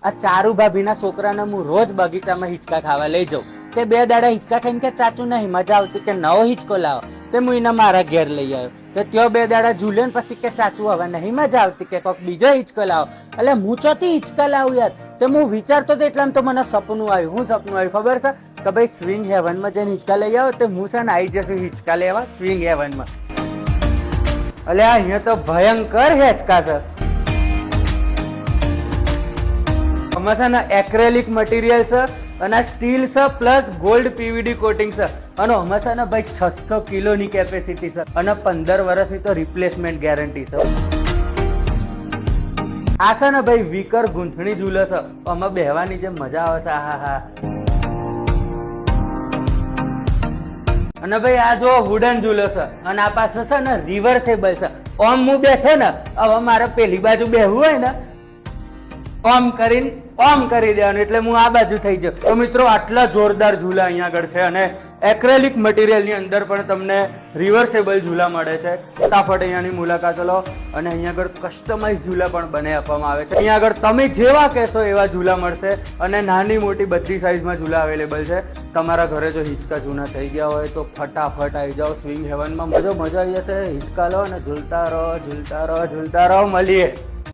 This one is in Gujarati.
આ ચારુ ભાભીના છોકરાને હું રોજ બગીચામાં હિંચકા ખાવા લઈ જાઉં. તે 2 દાડા હિંચકા ખાઈને કે ચાચુ નહીં મજા આવતી, કે નવો હિંચકો લાવો. તે હું એને મારા ઘેર લઈ આવ્યો. તો ત્યાં 2 દાડા ઝૂલે ને પછી કે ચાચુ હવે નહીં મજા આવતી, કે કોઈક બીજો હિંચકો લાવો. એટલે હું ચોથી હિંચકા લાવું યાર. તો હું વિચારતો હતો એટલામાં તો મને સપનું આવ્યું. હું સપનું આવ્યું ખબર છે કે ભાઈ સ્વિંગ હેવનમાં જઈને હિંચકા લઈ આવો. તો હું છે ને આવી જશું હિંચકા લેવા સ્વિંગ હેવનમાં. એટલે અહીંયા તો ભયંકર હિંચકા છે. આમાં છે ને એક્રેલિક મટીરિયલ છે અને સ્ટીલ છે પ્લસ ગોલ્ડ પીવીડી કોટિંગ છે. અને આમાં છે ને ભાઈ 600 કિલોની કેપેસિટી છે અને 15 વર્ષની તો રિપ્લેસમેન્ટ ગેરંટી છે. આ છે ને ભાઈ વીકર ગૂંથણી ઝૂલો છે. આમાં બેહવાની જે મજા આવે છે, હા હા. અને ભાઈ આ જો વુડન ઝૂલો છે અને આ પાસે છે ને રિવર્સેબલ છે. ઓમ હું બેઠો ને, હવે મારે પેલી બાજુ બેહવું હોય ને, ઓમ કરીને ઓમ કરી દેવાનું એટલે હું આ બાજુ થઈ જાઉં. તો મિત્રો આટલા જોરદાર ઝૂલા અહીંયા આગળ છે અને એક્રેલિક મટીરિયલની અંદર પણ તમને રિવર્સેબલ ઝૂલા મળે છે. ફટાફટ અહીંયાની મુલાકાત લો. અને અહીંયા આગળ કસ્ટમાઇઝ ઝૂલા પણ બનાવી આપવામાં આવે છે. અહીંયા આગળ તમે જેવા કહેશો એવા ઝૂલા મળશે અને નાની મોટી બધી સાઇઝમાં ઝૂલા અવેલેબલ છે. તમારા ઘરે જો હિંચકા જૂના થઈ ગયા હોય તો ફટાફટ આવી જાઓ સ્વિંગ હેવનમાં. મજા આવી જશે. હિંચકા લો અને ઝૂલતા રહો, ઝૂલતા રહો, ઝૂલતા રહો. મળીએ.